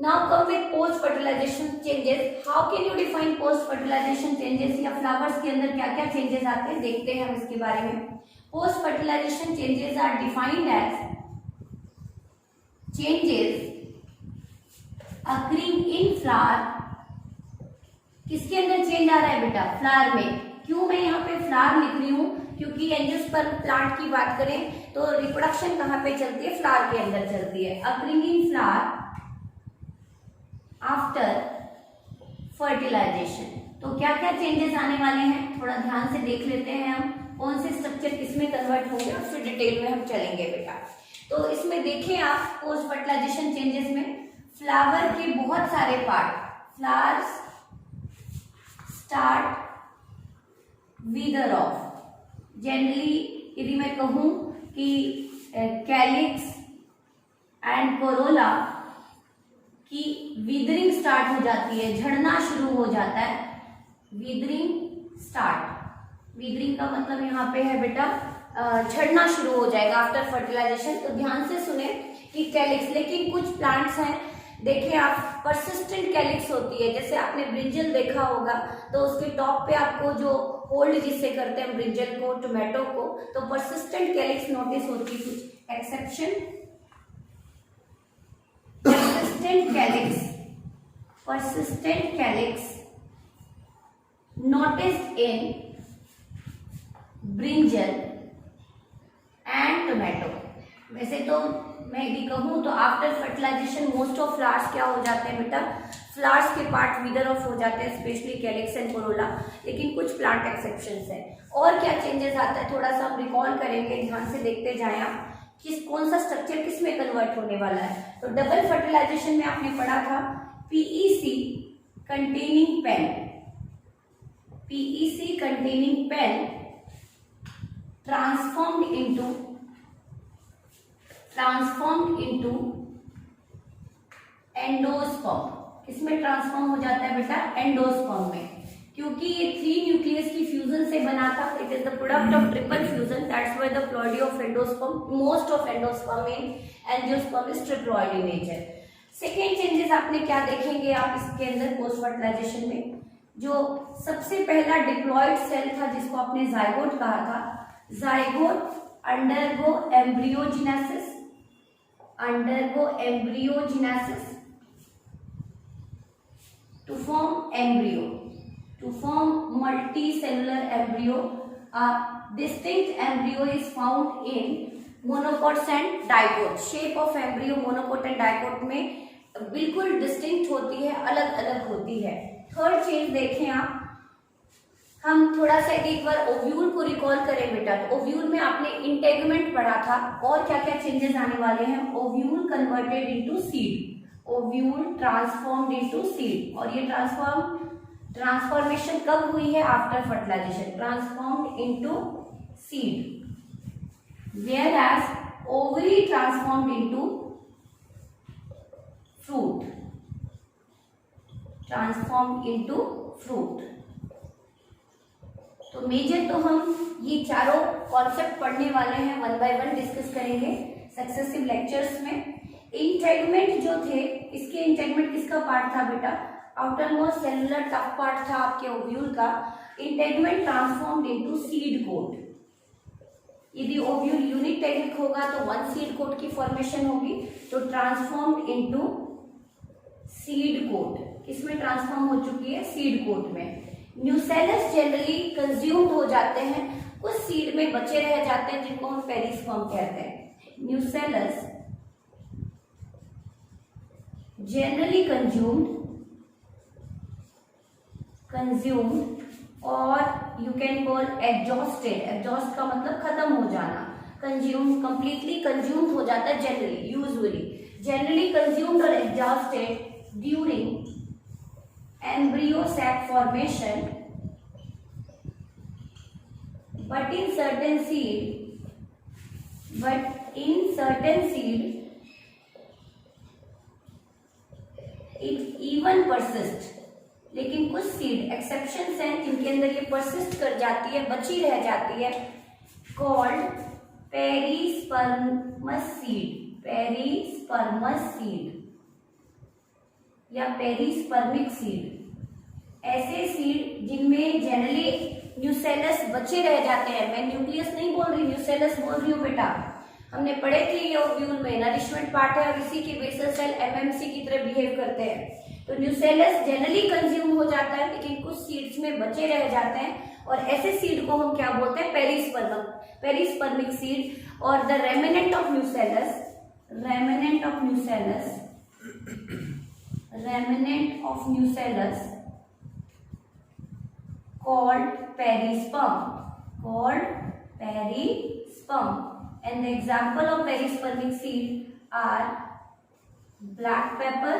Now come with post fertilization changes. How can you define post fertilization changes? या flowers के अंदर क्या क्या चेंजेस आते हैं देखते हैं हम इसके बारे में. Post fertilization changes are defined as changes occurring in flower. किसके अंदर चेंज आ रहा है बेटा? फ्लावर में. क्यों मैं यहाँ पे फ्लावर लिख रही हूँ? क्योंकि एंजियोस्पर्म प्लांट की बात करें तो रिप्रोडक्शन कहाँ पे चलती है? फ्लावर के अंदर चलती है. occurring in flower after fertilisation. तो क्या क्या चेंजेस आने वाले हैं थोड़ा ध्यान से देख लेते हैं हम. कौन से स्ट्रक्चर किसमें कन्वर्ट होंगे और फिर डिटेल में हम चलेंगे बेटा. तो इसमें देखें आप पोस्ट फर्टिलाइजेशन चेंजेस में फ्लावर के बहुत सारे part. Flowers start wither off. Generally यदि मैं कहूं कि कैलिक्स एंड कोरोला की विदरिंग स्टार्ट हो जाती है, झड़ना शुरू हो जाता है. Withering start. विदरिंग का मतलब यहाँ पे है बेटा झड़ना शुरू हो जाएगा आफ्टर फर्टिलाइजेशन. तो ध्यान से सुने कि कैलिक्स, लेकिन कुछ प्लांट्स हैं देखिए आप परसिस्टेंट कैलिक्स होती है. जैसे आपने ब्रिंजल देखा होगा तो उसके टॉप पे आपको जो होल्ड जिससे करते हैं ब्रिंजल को, टोमेटो को, तो परसिस्टेंट कैलिक्स नोटिस होती है. कुछ exception persistent calyx noticed in brinjal and tomato. वैसे तो मैं यदि कहूँ तो after fertilisation most of flowers क्या हो जाते हैं बेटा? फ्लावर्स के पार्ट विदर ऑफ हो जाते हैं, स्पेशली कैलिक्स एंड कोरोला. लेकिन कुछ प्लांट एक्सेप्शंस हैं. और क्या चेंजेस आता है थोड़ा सा हम रिकॉल करेंगे, ध्यान से देखते जाएं आप कौन सा स्ट्रक्चर किस में कन्वर्ट होने वाला है. तो डबल फर्टिलाइजेशन में आपने पढ़ा था PEC containing PEN. PEC containing PEN transformed into endosperm. किसमें ट्रांसफॉर्म हो जाता है बेटा? एंडोस्पर्म में. क्योंकि ये 3 न्यूक्लियस की फ्यूजन से बना था. It is the product of triple fusion. That's why the ploidy of endosperm, most of endosperm in angiosperm is triploid in nature. Second changes आपने क्या देखेंगे आप इसके अंदर पोस्ट फर्टिलाइजेशन में? जो सबसे पहला डिप्लॉइड सेल था जिसको आपने जाइगोट कहा था. Zygote undergo embryogenesis to form multicellular embryo. A distinct embryo is found in monocots and dicots. Shape of embryo monocot and dicot में बिल्कुल डिस्टिंक्ट होती है, अलग अलग होती है. थर्ड चेंज देखें आप, हम थोड़ा सा एक बार ओव्यूल को रिकॉल करें बेटा. तो ओव्यूल में आपने इंटेगुमेंट पढ़ा था. और क्या क्या चेंजेस आने वाले हैं? Ovule converted into seed. Ovule transformed into seed. और ये ट्रांसफॉर्मेशन कब हुई है? After fertilisation. Transformed into seed. Whereas ovary transformed into fruit. Transformed into fruit. तो मेजर तो हम ये चारों कॉन्सेप्ट पढ़ने वाले हैं, वन बाय वन डिस्कस करेंगे सक्सेसिव लेक्चर्स में. इंटेगमेंट जो थे, इसके इंटेगमेंट किसका पार्ट था बेटा? Outermost cellular tough part था आपके ओव्यूल का. Integument transformed into seed coat. यदि ओव्यूल यूनिटेगिक होगा तो 1 सीड कोट की फॉर्मेशन होगी. तो ट्रांसफॉर्म्ड इनटू सीड कोट. किसमें ट्रांसफॉर्म हो चुकी है? सीड कोट में. न्यूसेलस जनरली कंज्यूम्ड हो जाते हैं, कुछ सीड में बचे रह जाते हैं जिनको हम पेरिस्पर्म कहते हैं. Nucellus generally consumed or you can call exhausted. exhaust का मतलब खत्म हो जाना. consumed, completely consumed हो जाता है generally, generally consumed or exhausted during embryo sac formation, but in certain seed it even persist. लेकिन कुछ सीड एक्सेप्शंस हैं जिनके अंदर ये परसिस्ट कर जाती है, बची रह जाती है. Called perisperms seed. या पेरिस्पर्मिक सीड, ऐसे सीड जिनमें जनरली न्यूसेलस बचे रह जाते हैं। मैं न्यूक्लियस नहीं बोल रही, न्यूसेलस बोल रही हूँ बेटा। हमने पढ़े थे ये ओव्यूल में नरिशमेंट पार्ट है और इसी के बेसल सेल एमएमसी की तरह बिहेव करते हैं। तो न्यूसेलस जनरली कंज्यूम हो जाता है, लेकिन कुछ सीड्स में बचे रह जाते हैं और ऐसे सीड को हम क्या बोलते हैं, पेरिस्पर्मिक सीड। और the remnant of nucellus called perisperm, and the example of perispermic seed are black pepper,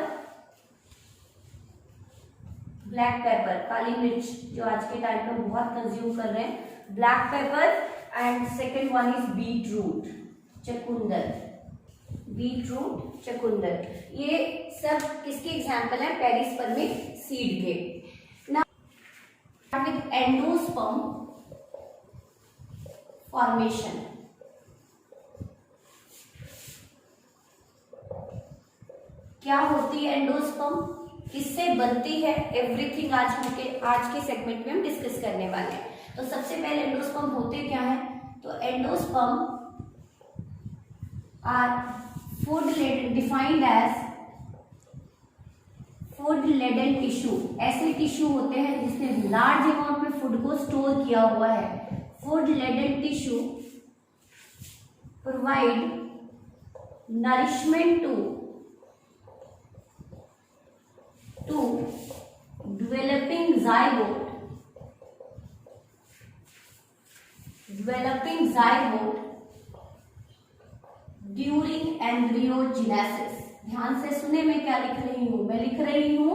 काली मिर्च जो आज के टाइम पे बहुत कंज्यूम कर रहे हैं, black pepper, and second one is beetroot, चकुंदर। ये सब किसके एग्जाम्पल है, पेरिस्पर्मिक सीड के। With endosperm formation, क्या होती है एंडोस्पर्म, किससे बनती है, एवरीथिंग आज के सेगमेंट में हम डिस्कस करने वाले हैं। तो सबसे पहले एंडोस्पर्म होते क्या है, तो endosperm are food defined as food laden tissue, ऐसे टिश्यू होते हैं जिसने लार्ज अमाउंट में फूड को स्टोर किया हुआ है। Food laden tissue provide nourishment to developing zygote during embryogenesis. ध्यान से सुने, मैं क्या लिख रही हूँ, मैं लिख रही हूँ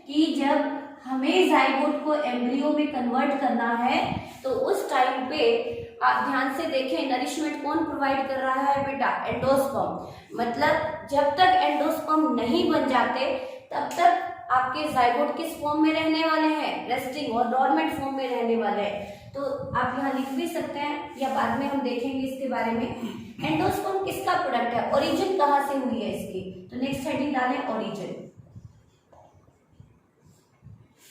कि जब हमें जाइगोट को एम्ब्रियो में कन्वर्ट करना है तो उस टाइम पे आप ध्यान से देखें, नरिशमेंट कौन प्रोवाइड कर रहा है बेटा, एंडोस्पर्म। मतलब जब तक एंडोस्पर्म नहीं बन जाते तब तक आपके जाइगोट किस फॉर्म में रहने वाले हैं, रेस्टिंग और डोरमेंट फॉर्म में रहने वाले हैं। तो आप यहाँ लिख भी सकते हैं या बाद में हम देखेंगे इसके बारे में। एंडोस्पर्म किसका प्रोडक्ट है, ओरिजिन कहाँ से हुई है इसकी, तो नेक्स्ट हेडिंग डालें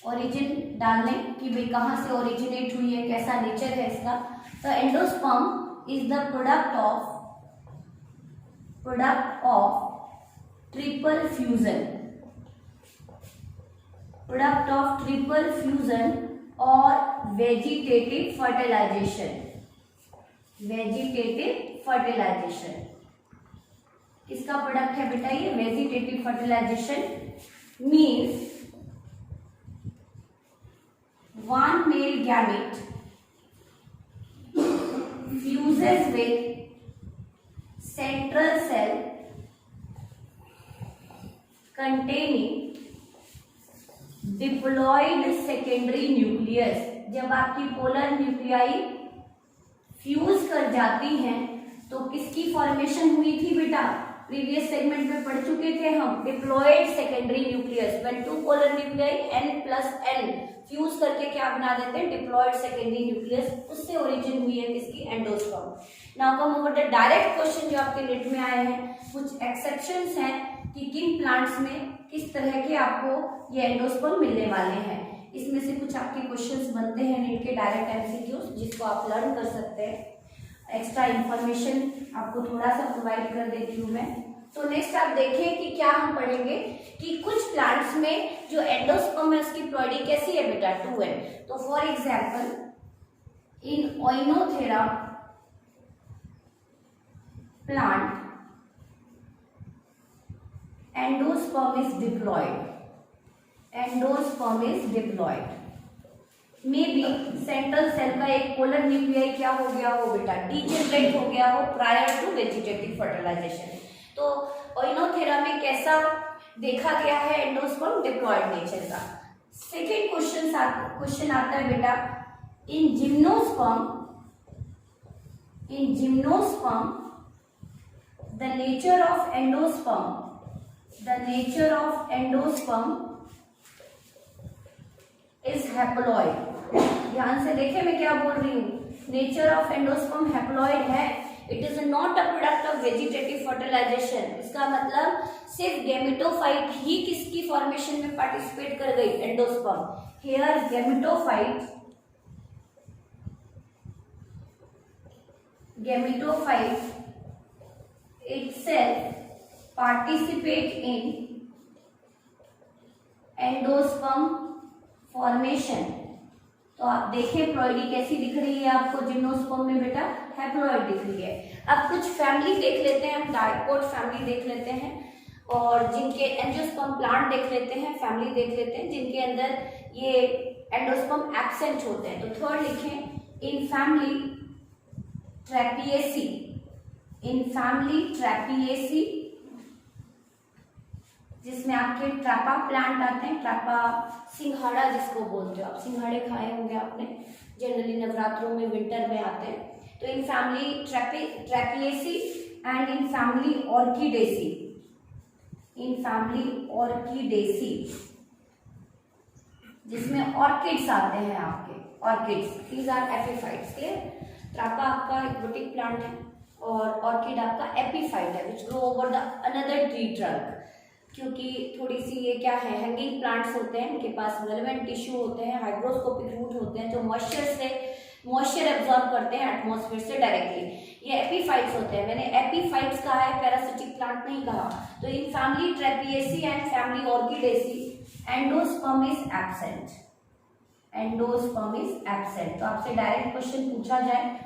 ओरिजिन डालने कि भाई कहाँ से ओरिजिनेट हुई है, कैसा नेचर है इसका। तो endosperm is the product of triple fusion और वेजिटेटिव फर्टिलाइजेशन। किसका प्रोडक्ट है बेटा ये, vegetative fertilisation means one male gamete fuses with central cell containing diploid secondary nucleus। जब आपकी पोलर न्यूक्लियाई फ्यूज कर जाती हैं तो किसकी फॉर्मेशन हुई थी बेटा, प्रीवियस सेगमेंट में पढ़ चुके थे हम, diploid secondary nucleus. When two polar nuclei N+N fuse करके क्या बना देते हैं, डिप्लॉयड सेकेंडरी न्यूक्लियस, उससे ओरिजिन हुई है किसकी, endosperm. Now come over the direct question जो आपके नेट में आए हैं। कुछ एक्सेप्शंस हैं कि किन प्लांट्स में किस तरह के आपको ये एंडोस्पर्म मिलने वाले हैं। इसमें से कुछ आपके क्वेश्चंस बनते हैं नेट के डायरेक्ट एमसीक्यूज, जिसको आप लर्न कर सकते हैं। एक्स्ट्रा इंफॉर्मेशन आपको थोड़ा सा प्रोवाइड कर देती हूँ मैं। तो नेक्स्ट आप देखें कि क्या हम पढ़ेंगे कि कुछ प्लांट्स में जो एंडोस्पर्म है उसकी प्लॉइडी कैसी है बेटा, 2n। तो for example in Oenothera plant endosperm is diploid. May be central cell का एक पोलर न्यूक्लियाई क्या हो गया हो बेटा, डीजेनरेट हो गया हो प्रायर टू वेजिटेटिव फर्टिलाइजेशन। तो ओइनोथेरा में कैसा देखा गया है एंडोस्पर्म, डिप्लॉयड नेचर का। सेकेंड क्वेश्चन आता है बेटा, in gymnosperm the nature of endosperm is haploid. ध्यान से देखें मैं क्या बोल रही हूँ, नेचर ऑफ एंडोस्पर्म हैप्लॉइड है। It is not a product of vegetative fertilisation. इसका मतलब सिर्फ गैमेटोफाइट ही किसकी फॉर्मेशन में पार्टिसिपेट कर गई, endosperm. Here gametophyte itself participate in endosperm formation. तो आप देखें प्लॉइडी कैसी दिख रही है आपको जिम्नोस्पर्म में बेटा, हैप्लॉइड दिख रही है। अब कुछ फैमिली देख लेते हैं, हम डाइकोट फैमिली देख लेते हैं, और जिनके एंजियोस्पर्म प्लांट देख लेते हैं, फैमिली देख लेते हैं जिनके अंदर ये एंडोस्पर्म एब्सेंट होते हैं। तो थर्ड लिखें, इन फैमिली ट्रैपिएसी, इन फैमिली ट्रैपिएसी, जिसमें आपके ट्रापा प्लांट आते हैं, ट्रापा सिंघाड़ा जिसको बोलते हो आप, सिंघाड़े खाए होंगे आपने, जनरली नवरात्रों में विंटर में आते हैं। तो in family Trapaceae and in family Orchidaceae, in family Orchidaceae, जिसमें ऑर्किड्स आते हैं आपके, orchids, these are epiphytes. Clear? Trapa आपका एक बुटीक प्लांट है और ऑर्किड आपका एपिफाइट है which grow over the another tree trunk. क्योंकि थोड़ी सी ये क्या है, हैंगिंग प्लांट्स होते हैं, इनके पास रेलेवेंट टिश्यू होते हैं, हाइग्रोस्कोपिक रूट होते हैं जो मॉइस्चर एब्जॉर्ब करते हैं एटमॉस्फेयर से डायरेक्टली। ये एपीफाइट्स होते हैं, मैंने एपीफाइट्स कहा है, पैरासिटिक प्लांट नहीं कहा। तो in family Trapaceae and family Orchidaceae endosperm is absent, endosperm is absent. तो आपसे डायरेक्ट क्वेश्चन पूछा जाए,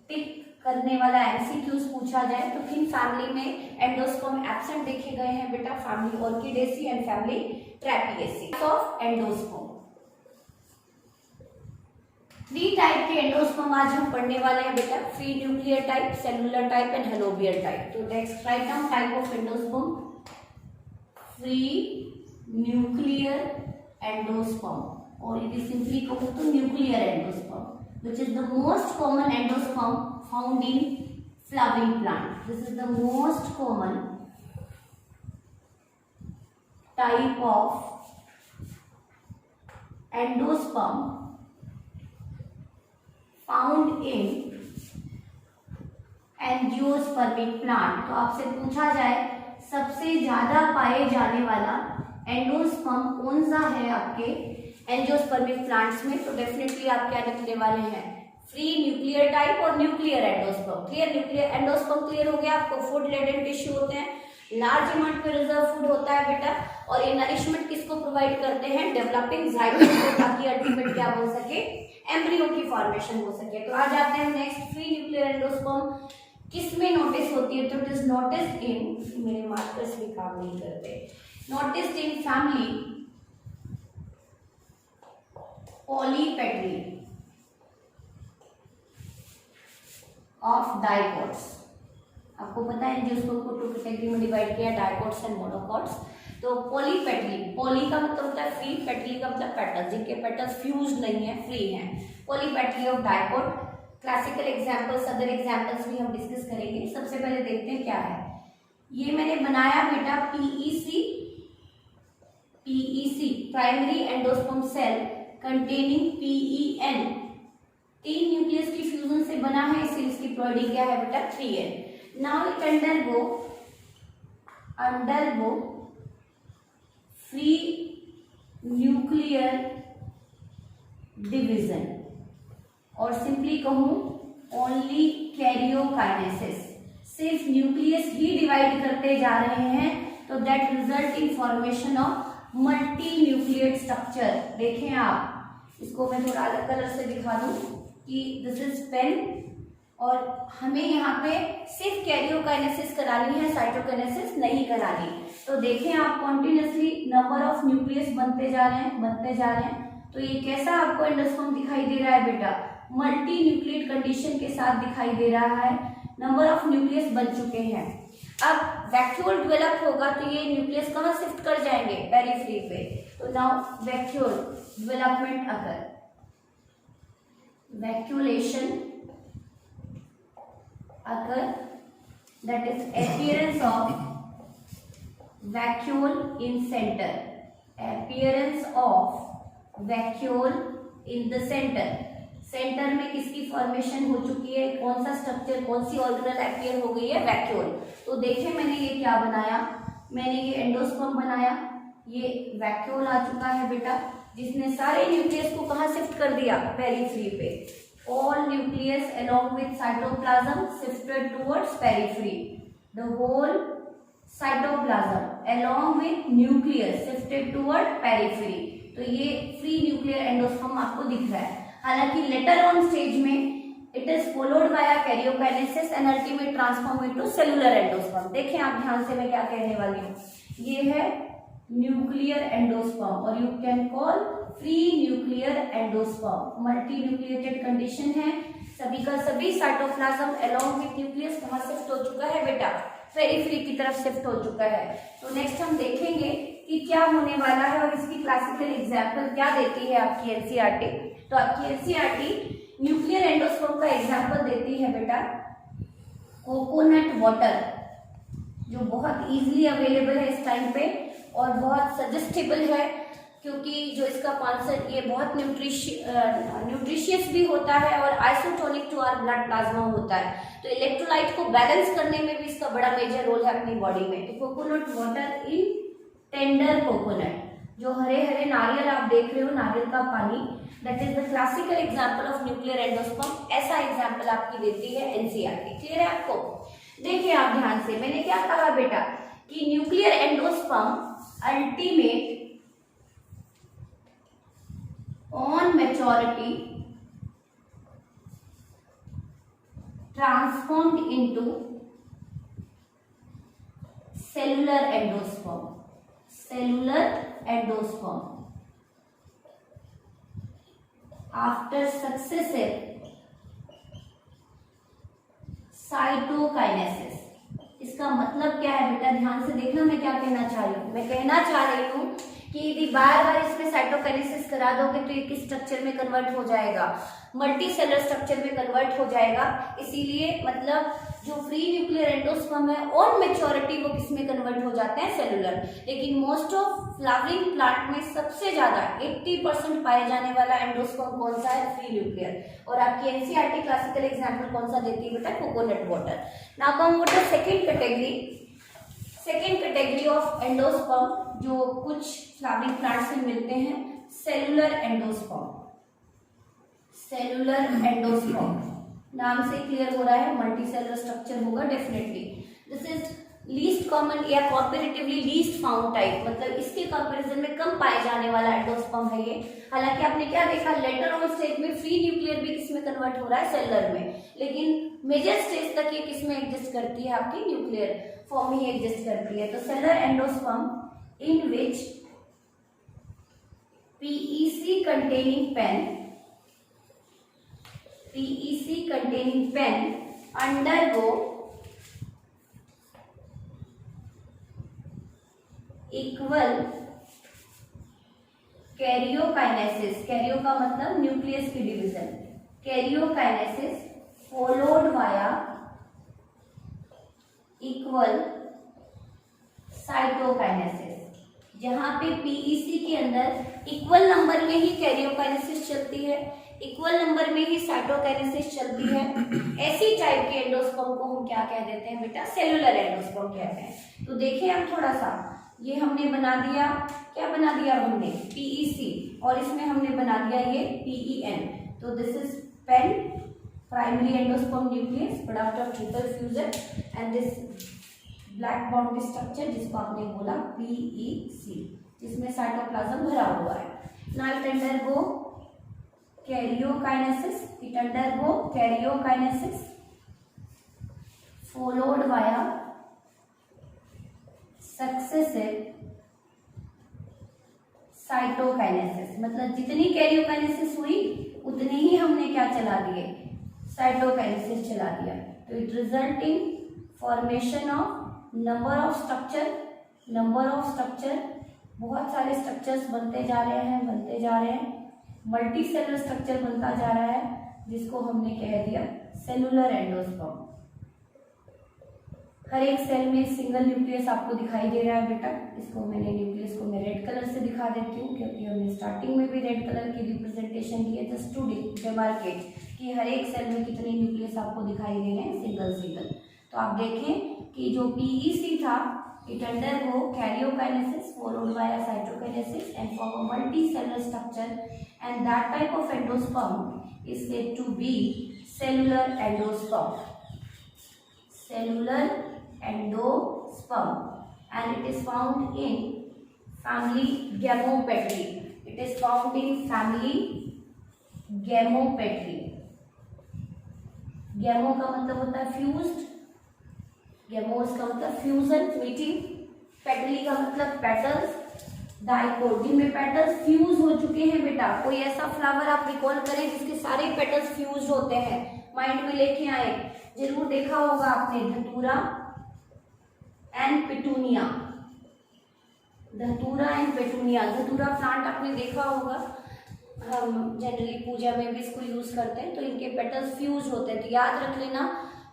टिक करने वाला एमसीक्यूज पूछा जाए तो किन फैमिली में एंडोस्पर्म एब्सेंट देखे गए हैं बेटा, family Orchidaceae and family Trapaceae of endosperm. 3 type के एंडोस्पर्म आज हम पढ़ने वाले हैं बेटा, free nuclear type, cellular type and helobial type. तो next write down type of endosperm, free nuclear endosperm, और यदि सिंपली कहूं तो nuclear endosperm, which is the most common endosperm found in flowering plant. This is the most common type of endosperm found in angiospermic plant. तो आपसे पूछा जाए सबसे ज्यादा पाए जाने वाला एंडोस्पर्म कौन सा है आपके एंजियोस्पर्मिक प्लांट्स में, तो डेफिनेटली आप क्या लिखने वाले हैं, फ्री न्यूक्लियर टाइप और nuclear endosperm. Clear? Nuclear endosperm clear हो गया आपको, फूड लेडेंट टिश्यू होते हैं, लार्ज अमाउंट में रिजर्व फूड होता है बेटा, और ये नरिशमेंट किसको प्रोवाइड करते हैं, डेवलपिंग जाइगोट को, ताकि अल्टीमेट क्या बन सके, एम्ब्रियो की फॉर्मेशन हो सके। तो आ जाते हैं नेक्स्ट, फ्री न्यूक्लियर एंडोस्पर्म किस में नोटिस होती है, तो इट इज नोटिस इन, मेरे मार्कर्स भी काम नहीं करते, notice in family polypetalae of dicots. आपको पता है एंजियोस्पर्म को 2 कैटेगरी में डिवाइड किया, डाइकोट्स एंड मोनोकोट्स। तो पॉलीपेटली, पॉली का मतलब होता है फ्री, पेटली का मतलब पेटल्स, जिनके पेटल्स फ्यूज नहीं है, फ्री हैं, polypetalae of dicot. Classical examples, other examples भी हम डिस्कस करेंगे। सबसे पहले देखते हैं क्या है, ये मैंने बनाया बेटा PEC, primary endosperm cell containing PEN, 3 nucleus की फ्यूजन से बना है, इसलिए इसकी प्लॉइडी क्या है बेटा, 3N। Now it undergo free nuclear division, और सिंपली कहूं ओनली कैरियोकाइनेसिस, सिर्फ न्यूक्लियस ही डिवाइड करते जा रहे हैं, तो that result in formation of multi nucleate structure. देखें आप, इसको मैं थोड़ा अलग कलर से दिखा दूं कि दिस इज पेन, और हमें यहाँ पे सिर्फ कैरियोकाइनेसिस करानी है, साइटोकाइनेसिस नहीं करानी। तो देखें आप, कॉन्टिन्यूसली नंबर ऑफ न्यूक्लियस बनते जा रहे हैं। तो ये कैसा आपको एंडोस्पर्म दिखाई दे रहा है बेटा, मल्टी न्यूक्लियेट कंडीशन के साथ दिखाई दे रहा है, नंबर ऑफ न्यूक्लियस बन चुके हैं। अब वैक्यूल डेवलप होगा तो ये न्यूक्लियस कहाँ शिफ्ट कर जाएंगे, पेरिफेरी पे। तो नाउ वैक्यूल डेवलपमेंट अगर, वैक्यूलेशन अगर, that is appearance of vacuole in centre, appearance of vacuole in the centre. Centre में किसकी फॉर्मेशन हो चुकी है, कौन सा स्ट्रक्चर, कौन सी ऑर्गेनल अपीयर हो गई है, वैक्यूल। तो देखें मैंने ये क्या बनाया, मैंने ये एंडोस्पर्म बनाया, ये वैक्यूल आ चुका है बेटा, जिसने सारे न्यूक्लियस को कहाँ शिफ्ट कर दिया, पेरीफ्री पे। All nucleus along with cytoplasm shifted towards periphery. The whole cytoplasm along with nucleus shifted toward periphery. तो ये फ्री न्यूक्लियर एंडोस्पर्म आपको दिख रहा है। हालांकि लेटर ऑन स्टेज में it is followed by karyokinesis and ultimate transform into cellular endosperm. देखें आप ध्यान से मैं क्या कहने वाली हूँ, ये है न्यूक्लियर एंडोस्पर्म और you can call free nuclear endosperm. Multi nucleated condition है, सभी का सभी साइटोप्लाज्म अलोंग विथ न्यूक्लियस कहाँ शिफ्ट हो चुका है बेटा, पेरीफ्री की तरफ शिफ्ट हो चुका है। तो नेक्स्ट हम देखेंगे कि क्या होने वाला है और इसकी क्लासिकल एग्जाम्पल क्या देती है आपकी एनसीईआरटी। तो आपकी एनसीईआरटी न्यूक्लियर एंडोस्पर्म का एग्जाम्पल देती है बेटा कोकोनट वाटर, जो बहुत इजीली अवेलेबल है इस टाइम पे और बहुत सजेस्टेबल है, क्योंकि जो इसका कॉन्सेप्ट ये बहुत न्यूट्रिशियस भी होता है और isotonic to our blood plasma होता है। तो इलेक्ट्रोलाइट को बैलेंस करने में भी इसका बड़ा मेजर रोल है अपनी बॉडी में। तो coconut water in tender coconut, जो हरे हरे नारियल आप देख रहे हो, नारियल का पानी, that is the classical example of nuclear endosperm. ऐसा एग्जाम्पल आपकी देती है एनसीईआरटी। क्लियर है आपको? देखिए आप ध्यान से, मैंने क्या कहा बेटा कि nuclear endosperm ultimate on maturity transformed into cellular endosperm. Cellular endosperm after successive cytokinesis. इसका मतलब क्या है बेटा, ध्यान से देखना मैं क्या कहना चाह रही हूँ। मैं कहना चाह रही हूँ कि यदि बार बार इसमें साइटोकाइनेसिस करा दोगे तो ये किस स्ट्रक्चर में कन्वर्ट हो जाएगा, मल्टी सेलर स्ट्रक्चर में कन्वर्ट हो जाएगा। इसीलिए मतलब जो फ्री न्यूक्लियर एंडोस्पर्म है ऑन मैच्योरिटी वो किस में कन्वर्ट हो जाते हैं, सेलुलर। लेकिन मोस्ट ऑफ फ्लावरिंग प्लांट में सबसे ज्यादा 80% पाए जाने वाला एंडोस्पर्म कौन सा है, फ्री न्यूक्लियर। और आपकी एनसीईआरटी क्लासिकल एग्जाम्पल कौन सा देती है बेटा, coconut water. Now come what is second category of endosperm जो कुछ फ्लावरिंग प्लांट्स में मिलते हैं, सेलुलर एंडोस्पर्म। सेलुलर एंडोस्पर्म नाम से क्लियर हो रहा है मल्टी सेलुलर स्ट्रक्चर होगा definitely. This is least common या कॉम्पेरेटिवली लीस्ट फाउंड टाइप, मतलब इसके कंपैरिजन में कम पाए जाने वाला एंडोस्पर्म है ये। हालांकि आपने क्या देखा, लेटर ऑन स्टेज में फ्री न्यूक्लियर भी किसमें कन्वर्ट हो रहा है, सेलुलर में, लेकिन मेजर स्टेज तक ये किसमें एग्जिस्ट करती है, आपकी न्यूक्लियर फॉर्म ही एग्जिस्ट करती है। तो सेलुलर एंडोस्पर्म इन विच PEC containing pen undergo equal karyokinesis. Cairo का मतलब न्यूक्लियस की division, karyokinesis followed y equal cytokinesis. जहां पे पीईसी के अंदर इक्वल नंबर में ही कैरियोकाइनेसिस चलती है, इक्वल नंबर में ही साइटोकाइनेसिस चलती है, ऐसी टाइप के एंडोस्पर्म को हम क्या कह देते हैं बेटा, सेलुलर एंडोस्पर्म कहते हैं। तो देखिए हम थोड़ा सा, ये हमने बना दिया, क्या बना दिया हमने, पीईसी, और इसमें हमने बना दिया ये पीईएन। तो this is PEN, primary endosperm nucleus, but after triple fusion, and this black bond structure जिसको आपने बोला पीईसी, जिसमें साइटोप्लाज्म भरा हुआ है। Now it undergo karyokinesis, it undergo karyokinesis followed by successive cytokinesis. मतलब जितनी कैरियोकाइनेसिस हुई उतनी ही हमने क्या चला दिए, साइटोकाइनेसिस चला दिया। तो it result in formation of number of structure, बहुत सारे स्ट्रक्चर्स बनते जा रहे हैं, मल्टी सेलुलर स्ट्रक्चर बनता जा रहा है, जिसको हमने कह दिया सेलुलर एंडोस्पर्म। हर एक सेल में सिंगल न्यूक्लियस आपको दिखाई दे रहा है बेटा, इसको मैंने न्यूक्लियस को मैं रेड कलर से दिखा दिखा देती हूँ, क्योंकि हमने स्टार्टिंग में भी रेड कलर की रिप्रेजेंटेशन की है, जस्ट टू डिमार्केट कि हर एक सेल में कितने न्यूक्लियस आपको दिखाई दे रहे हैं सिंगल सिंगल। तो आप देखें कि जो PEC था, it undergo karyokinesis followed by cytokinesis and form a multicellular structure, and that type of endosperm is said to be cellular endosperm, cellular endosperm, and it is found in family Gamopatry. It is found in family Gamopatry. गैमो का मतलब होता है fused, gamos का मतलब fusion meeting, पेटली का मतलब petals, dicot जिनमें पेटल्स फ्यूज हो चुके हैं। बेटा कोई ऐसा फ्लावर आप रिकॉल करें जिसके सारे पेटल्स फ्यूज होते हैं, माइंड में लेके आए, जरूर देखा होगा आपने धतूरा एंड पिटूनिया, धतूरा एंड पेटूनिया। धतूरा प्लांट आपने देखा होगा, हम जनरली पूजा में भी इसको यूज करते हैं, तो इनके पेटल्स फ्यूज होते हैं। तो याद रख लेना,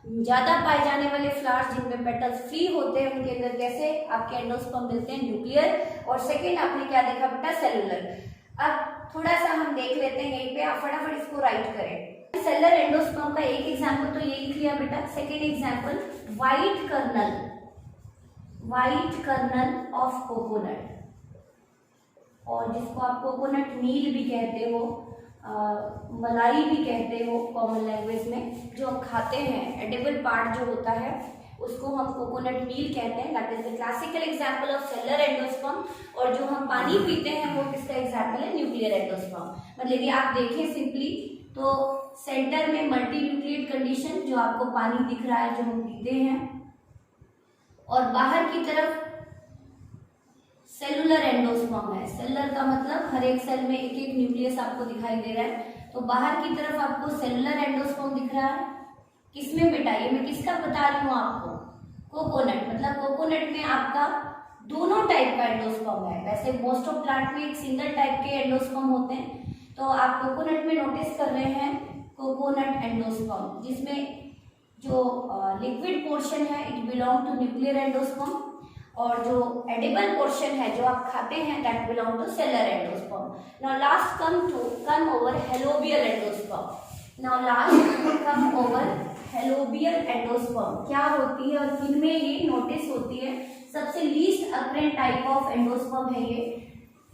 ज्यादा पाए जाने वाले फ्लावर्स जिनमें पेटल्स फ्री होते हैं उनके अंदर कैसे आपके एंडोस्पर्म मिलते हैं, न्यूक्लियर, और सेकेंड आपने क्या देखा बेटा, सेलुलर। अब थोड़ा सा हम देख लेते हैं यहीं पे, आप फटाफट इसको राइट करें। सेलुलर एंडोस्पर्म का एक एग्जांपल तो ये लिख लिया बेटा। Second example white kernel, white kernel of coconut, और जिसको आप कोकोनट मील भी कहते हो, मलाई भी कहते हो कॉमन लैंग्वेज में, जो हम खाते हैं एडिबल पार्ट जो होता है उसको हम कोकोनट मील कहते हैं। That is the classical example of cellular endosperm. और जो हम पानी पीते हैं वो किसका एग्जांपल है, न्यूक्लियर एंडोस्पर्म। मतलब यदि आप देखें सिंपली तो सेंटर में मल्टी न्यूक्लिएट कंडीशन, जो आपको पानी दिख रहा है जो हम पीते हैं, और बाहर की तरफ सेलुलर एंडोस्पर्म है। सेलुलर का मतलब हर एक सेल में एक एक न्यूक्लियस आपको दिखाई दे रहा है। तो बाहर की तरफ आपको सेलुलर एंडोस्पर्म दिख रहा है, किसमें बेटा, ये मैं किसका बता रही हूँ आपको, कोकोनट। मतलब कोकोनट में आपका दोनों टाइप का एंडोस्पर्म है। वैसे मोस्ट ऑफ प्लांट में एक सिंगल टाइप के एंडोस्पर्म होते हैं, तो आप कोकोनट में नोटिस कर रहे हैं कोकोनट एंडोस्पर्म, जिसमें जो लिक्विड पोर्शन है it belong to nuclear endosperm, और जो एडिबल पोर्शन है जो आप खाते हैं that belong to cellular endosperm. Now last come over helobial endosperm. Now last come over helobial endosperm क्या होती है और किनमें ये नोटिस होती है। सबसे लीस्ट अकरेंट टाइप ऑफ एंडोस्पर्म है ये।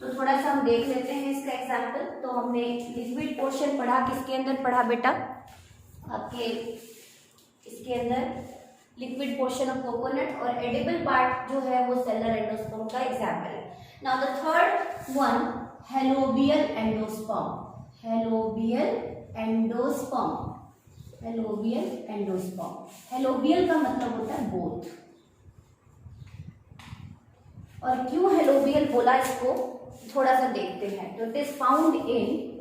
तो थोड़ा सा हम देख लेते हैं इसका एग्जांपल। तो हमने लिक्विड पोर्शन पढ़ा, किसके अंदर पढ़ा बेटा, आपके इसके अंदर लिक्विड पोर्शन ऑफ कोकोनट, और एडिबल पार्ट जो है वो सेलुलर एंडोस्पर्म का एग्जांपल है। Now the third one, helobial endosperm. Helobial endosperm, helobial endosperm. Helobial का मतलब होता है बोथ। और क्यों हेलोबियल बोला इसको थोड़ा सा देखते हैं। तो it is found in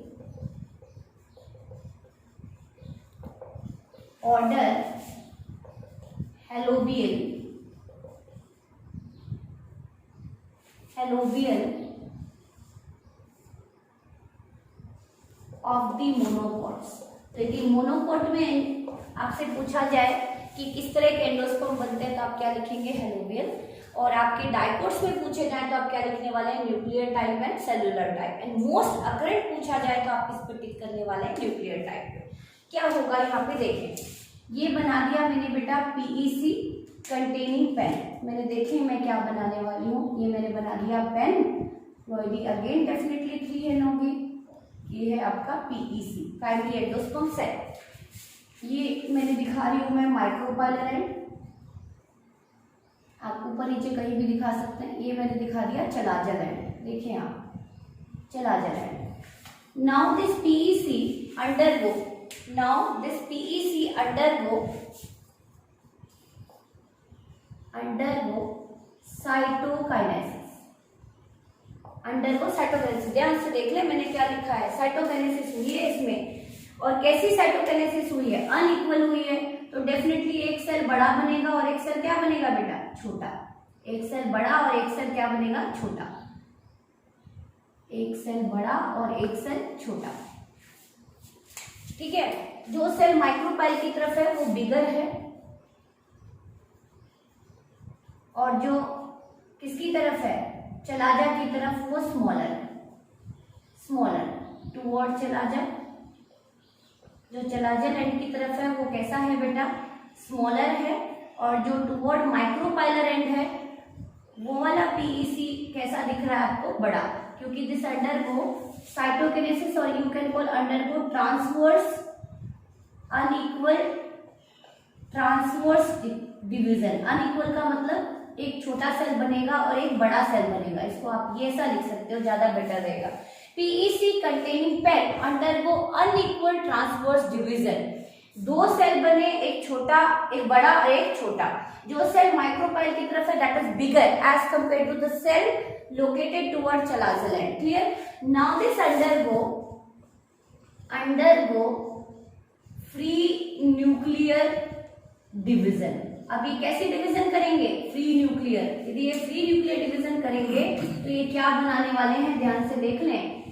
order helobial, helobial of the monocots. तो यदि मोनोकॉट में आपसे पूछा जाए कि किस तरह के एंडोस्पर्म बनते हैं तो आप क्या लिखेंगे, हेलोबियल। और आपके डाइकोट्स में पूछे जाए तो आप क्या लिखने वाले हैं, nuclear type and cellular type. And most occurrent पूछा जाए तो आप किस पे टिक करने वाले हैं, न्यूक्लियर टाइप। क्या होगा यहाँ पे देखें, ये बना दिया मैंने बेटा PEC कंटेनिंग पेन। मैंने देखे मैं क्या बनाने वाली हूँ, ये मैंने बना दिया पेन। यदि अगेन डेफिनेटली 3 है होंगी। ये है आपका PEC प्राइमरी एंडोस्पर्म सेल। ये मैंने दिखा रही हूँ मैं माइक्रोपाइलर एंड, आप ऊपर नीचे कहीं भी दिखा सकते हैं। ये मैंने दिखा दिया चलाजल एंड, देखिए आप chalazal end. Now this PEC undergo, now this PEC undergo cytokinesis, undergo cytokinesis. ध्यान से देख ले मैंने क्या लिखा है, साइटोकाइनेसिस हुई है इसमें। और कैसी साइटोकाइनेसिस हुई है, अनइक्वल हुई है। तो डेफिनेटली एक सेल बड़ा बनेगा और एक सेल क्या बनेगा बेटा, छोटा। एक सेल बड़ा और एक सेल क्या बनेगा, छोटा। एक सेल बड़ा और एक सेल छोटा, ठीक है। जो सेल माइक्रोपाइल की तरफ है वो बिगर है, और जो किसकी तरफ है, चला जा की तरफ वो स्मॉलर टूवर्ड चला जा, जो चलाजल एंड की तरफ है वो कैसा है बेटा, स्मॉलर है, और जो टूवर्ड माइक्रोपाइलर एंड है वो वाला पीईसी कैसा दिख रहा है आपको, बड़ा, क्योंकि दिस अंडरगो साइटोकिनेसिस और you can call undergo transverse division. Unequal का मतलब एक छोटा सेल बनेगा और एक बड़ा सेल बनेगा, इसको आप ये ऐसा लिख सकते हो, ज्यादा बेटर रहेगा। PEC containing PEN undergo unequal transverse division, दो सेल बने, एक छोटा एक बड़ा और एक छोटा। जो सेल माइक्रोपाइल की तरफ है that is bigger as compare to the cell located toward chalazal end. Clear? Now this undergo free nuclear division. अभी कैसे डिवीजन करेंगे, फ्री न्यूक्लियर। यदि ये फ्री न्यूक्लियर डिवीजन करेंगे तो ये क्या बनाने वाले हैं, ध्यान से देख लें।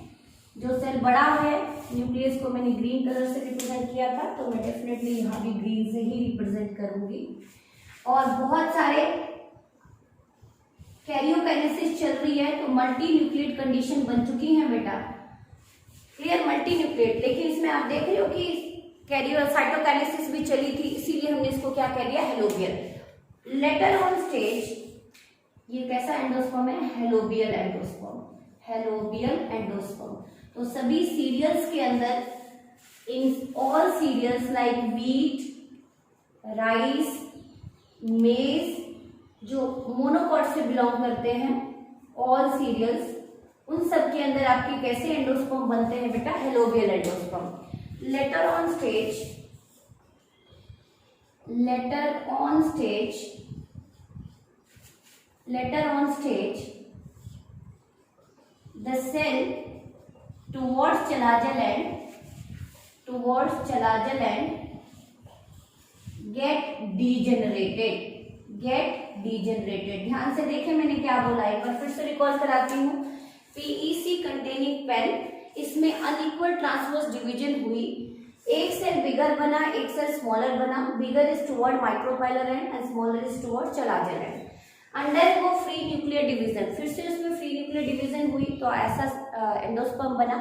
जो सेल बड़ा है, न्यूक्लियस को मैंने ग्रीन कलर से रिप्रेजेंट किया था, तो मैं डेफिनेटली यहाँ भी ग्रीन से ही रिप्रेजेंट करूंगी। और बहुत सारे कैरियोकाइनेसिस चल रही है, तो मल्टी न्यूक्लिएट कंडीशन बन चुकी है बेटा। क्लियर? मल्टी न्यूक्लिएट, लेकिन इसमें आप देख रहे हो कि कैरियो साइटोकाइनेसिस भी चली थी, इसीलिए हमने इसको क्या कह दिया, हेलोबियल। लेटर ऑन स्टेज ये कैसा एंडोस्पर्म है, हेलोबियल एंडोस्पर्म। Helobial endosperm. तो सभी सीरियल्स के अंदर, in all cereals like wheat, rice, maize, जो मोनोकॉट से बिलोंग करते हैं, ऑल सीरियल्स, उन सब के अंदर आपके कैसे एंडोस्पर्म बनते हैं बेटा, helobial endosperm. Later on stage the cell towards chalaza land get degenerated। ध्यान से देखें मैंने क्या बोला, एक बार फिर से रिकॉल कराती हूँ। पीईसी कंटेनिंग पेन, इसमें अनइक्वल ट्रांसवर्स डिवीजन हुई, एक सेल बिगर बना, एक सेल स्मॉलर बना। Bigger is toward micropylar end smaller is toward chalazal end. Undergo free nuclear division, फिर से उसमें फ्री न्यूक्लियर डिवीजन हुई, तो ऐसा एंडोस्पर्म बना।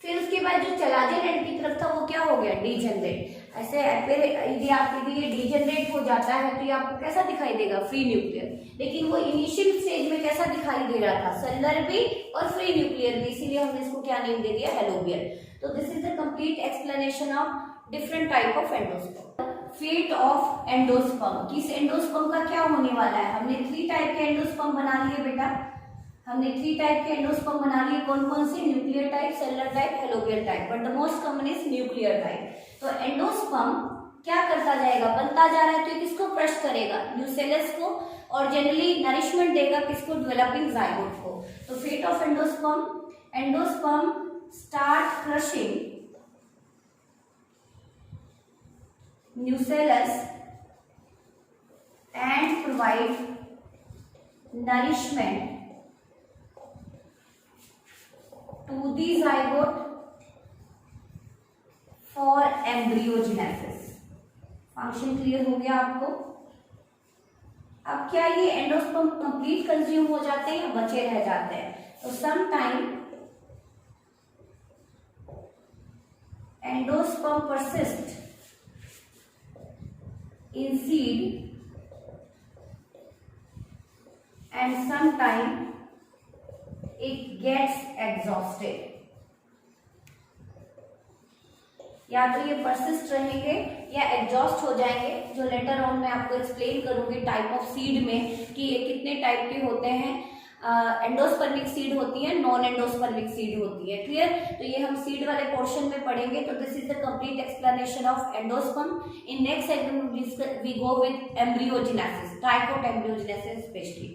फिर उसके बाद जो चलाजल एंड की तरफ था वो क्या हो गया, डीजेनरेट। ऐसे यदि ये डीजेनरेट हो जाता है तो ये आपको कैसा दिखाई देगा, फ्री न्यूक्लियर। लेकिन वो इनिशियल स्टेज में कैसा दिखाई दे रहा था, सेलुलर भी और फ्री न्यूक्लियर भी, इसीलिए हमने इसको क्या नेम दे दिया, हेलोबियल। तो this is the complete explanation of different type of endosperm. Fate of endosperm, किस एंडोस्पर्म का क्या होने वाला है। हमने 3 टाइप के एंडोस्पर्म बना लिए बेटा, हमने 3 टाइप के एंडोस्पर्म बना लिए। कौन कौन से, nuclear type, cellular type, helobial type, but the most common is nuclear type. तो एंडोस्पर्म क्या करता जाएगा, बनता जा रहा है, तो किसको क्रश करेगा, न्यूसेलस को, और जनरली नरिशमेंट देगा किसको, डेवलपिंग जाइगोट को। तो fate of endosperm start crushing nucellus and provide nourishment to the zygote for embryogenesis। Function clear हो गया आपको। अब क्या ये एंडोस्पर्म कंप्लीट कंज्यूम हो जाते हैं या बचे रह जाते हैं, तो some time endosperm persist in seed and sometime it gets exhausted। या तो ये परसिस्ट रहेंगे या एग्जॉस्ट हो जाएंगे, जो लेटर ऑन मैं आपको एक्सप्लेन करूंगी टाइप ऑफ सीड में कि ये कितने टाइप के होते हैं। एंडोस्पर्मिक सीड होती है, नॉन एंडोस्पर्मिक सीड होती है। क्लियर? तो ये हम सीड वाले पोर्शन में पढ़ेंगे। तो this is the complete explanation of endosperm. In next segment we go with embryogenesis, type of embryogenesis specially.